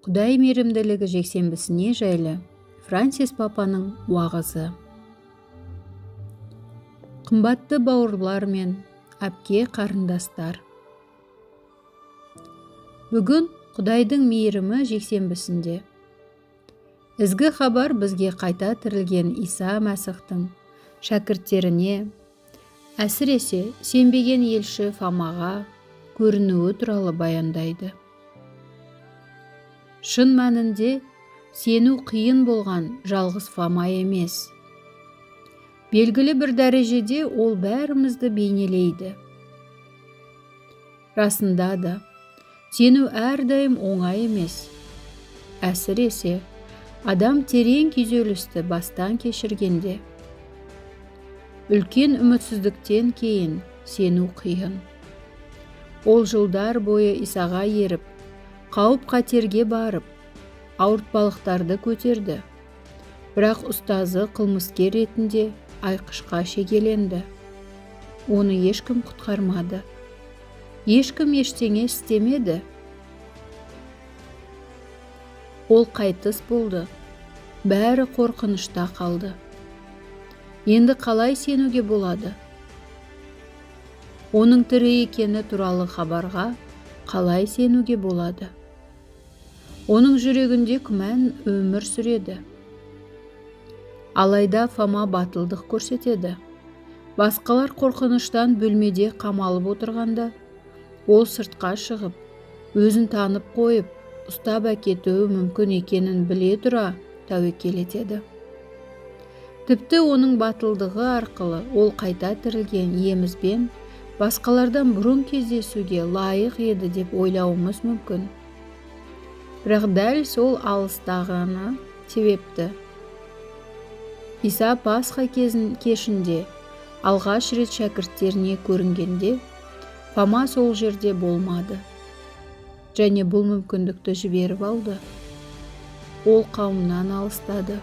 Құдай мейірімділігі жексенбісіне жайлы Франсис папаның уағызы. Қымбатты бауырлар мен әпке қарындастар, бүгін Құдайдың мейірімі жексенбісінде. Ізгі хабар бізге қайта тірілген Иса Мәсіхтің шәкірттеріне, әсіресе сенбеген елші Фомаға көрінуі туралы баяндайды. Шын мәнінде сену қиын болған жалғыз Фома емес. Белгілі бір дәрежеде ол бәрімізді бейнелейді. Расында да, сену әрдайым оңай емес. Әсіресе адам терең күйзелісті бастан кешіргенде. Үлкен үмітсіздіктен кейін сену қиын. Ол жылдар бойы Исаға еріп, қауіп-қатерге барып, ауыртпалықтарды көтерді. Бірақ ұстазы қылмыскер ретінде айқышқа шегеленді. Оны ешкім құтқармады. Ешкім ештеңе істемеді. Ол қайтыс болды. Бәрі қорқынышта қалды. Енді қалай сенуге болады? Оның тірі екені туралы хабарға қалай сенуге болады? Оның жүрегінде күмән өмір сүреді. Алайда Фома батылдық көрсетеді. Басқалар қорқыныштан бөлмеде қамалып отырғанда, ол сыртқа шығып, өзін танып қойып, ұстап әкетуі мүмкін екенін біле тұра тәуекел етеді. Тіпті оның батылдығы арқылы ол қайта тірілген иемізбен басқалардан бұрын кездесуге лайық еді деп ойлауымыз мүмкін. Бірақ дәл сол алыстағаны себепті. Иса Пасха кешінде алғаш рет шәкірттеріне көрінгенде, Фома сол жерде болмады. Және бұл мүмкіндікті жіберіп алды. Ол қауымнан алыстады.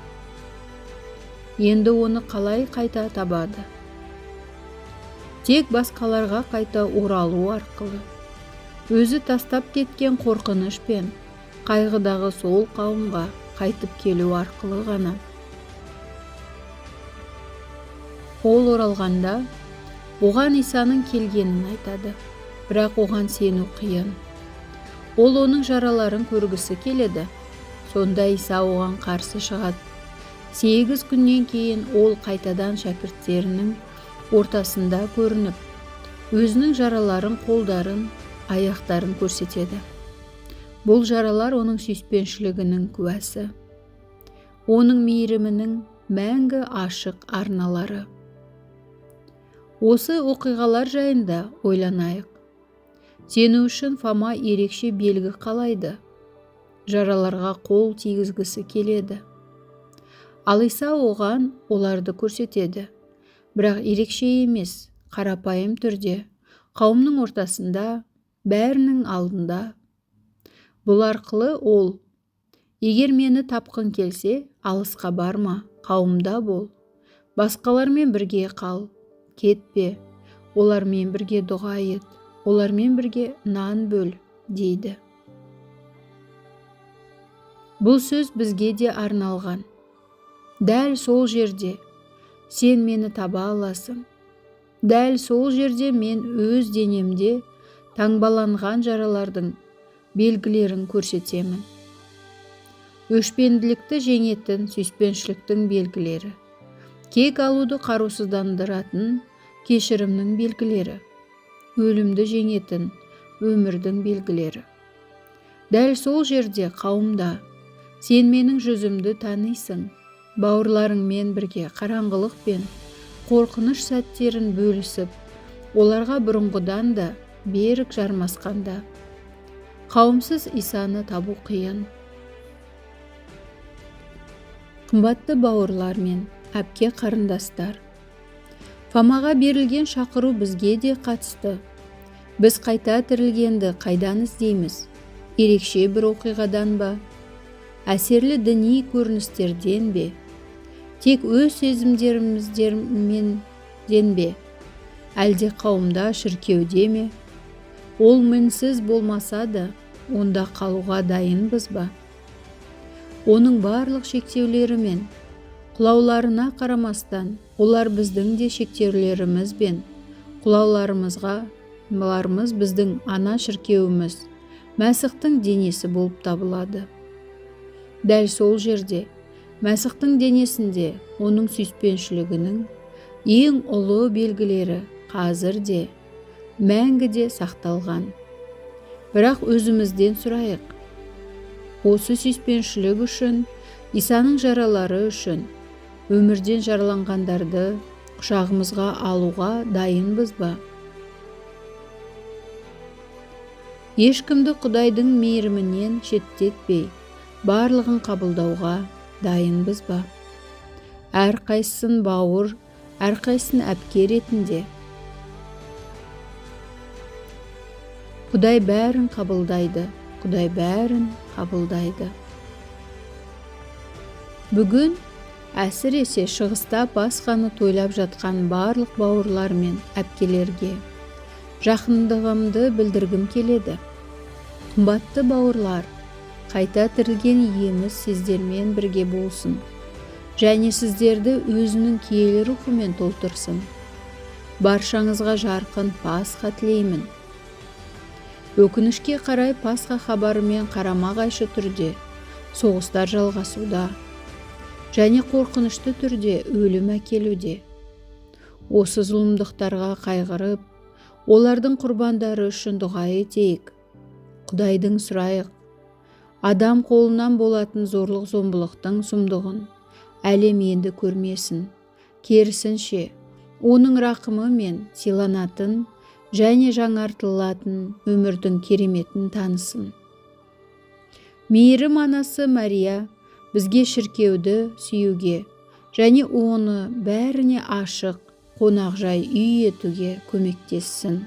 Енді оны қалай қайта табады? Тек басқаларға қайта оралу арқылы. Өзі тастап кеткен қорқыныш пен қайғыдағы сол қауымға қайтып келу арқылы ғана. Ол оралғанда, оған Исаның келгенін айтады, бірақ оған сену қиын. Ол оның жараларын көргісі келеді. Сонда Иса оған қарсы шығады. 8 күннен кейін ол қайтадан шәкірттерінің ортасында көрініп, өзінің жараларын, қолдарын, аяқтарын көрсетеді. Бұл жаралар оның сүйіспеншілігінің куәсі. Оның мейірімінің мәңгі ашық арналары. Осы оқиғалар жайында ойланайық. Сену үшін Фома ерекше белгі қалайды. Жараларға қол тигізгісі келеді. Ал Иса оған оларды көрсетеді. Бірақ ерекше емес, қарапайым түрде, қауымның ортасында, бәрінің алдында. Бұл арқылы ол, егер мені тапқың келсе, алысқа барма, қауымда бол. Басқалармен бірге қал, кетпе, олармен бірге дұға ет, олармен бірге нан бөл, дейді. Бұл сөз бізге де арналған. Дәл сол жерде сен мені таба аласың. Дәл сол жерде мен өз денемде таңбаланған жаралардың белгілерін көрсетемін. Өшпенділікті жеңетін сүйіспеншіліктің белгілері. Кек алуды қарусыздандыратын кешірімнің белгілері. Өлімді жеңетін өмірдің белгілері. Дәл сол жерде қауымда сен менің жүзімді танисың. Бауырларыңмен бірге қараңғылық пен қорқыныш сәттерін бөлісіп, оларға бұрынғыдан да берік жармасқанда. Қауымсыз Исаны табу қиын. Қымбатты бауырлар мен әпке қарындастар, Фомаға берілген шақыру бізге де қатысты. Біз қайта тірілгенді қайдан іздейміз? Ерекше бір оқиғадан ба? Әсерлі діни көріністерден бе? Тек өз сезімдерімізден бе? Әлде қауымда, шіркеуде ме? Ол мінсіз болмаса да, онда қалуға дайынбыз ба? Оның барлық шектеулері мен құлауларына қарамастан, олар біздің де шектеулеріміз бен құлауларымыз біздің ана шіркеуіміз, Мәсіхтің денесі болып табылады. Дәл сол жерде, Мәсіхтің денесінде оның сүйіспеншілігінің ең ұлы белгілері қазір де, мәңгіде сақталған. Бірақ өзімізден сұрайық. Осы сүйіспеншілік үшін, Исаның жаралары үшін, өмірден жараланғандарды құшағымызға алуға дайынбыз ба? Ешкімді Құдайдың мейірімінен шеттетпей, барлығын қабылдауға дайынбыз ба? Әрқайсысын бауыр, әрқайсысын әпке ретінде. Құдай бәрін қабылдайды, Құдай бәрін қабылдайды. Бүгін әсіресе шығыста Пасханы тойлап жатқан барлық бауырлар мен әпкелерге жақындығымды білдіргім келеді. Қымбатты бауырлар, қайта тірілген иеміз сіздермен бірге болсын, және сіздерді өзінің киелі рухымен толтырсын. Баршаңызға жарқын Пасха тілеймін. Өкінішке қарай Пасха хабарымен қарама-қайшы түрде соғыстар жалғасуда, және қорқынышты түрде өлім әкелуде. Осы зұлымдықтарға қайғырып, олардың құрбандары үшін дұға етейік. Құдайдан сұрайық. Адам қолынан болатын зорлық-зомбылықтың сұмдығын әлем енді көрмесін. Керісінше, оның рақымы мен сыйланатын және жаңартылатын өмірдің кереметін танысын. Мейірім анасы Мария бізге шіркеуді сүюге және оны бәріне ашық, қонақжай үй етуге көмектессін.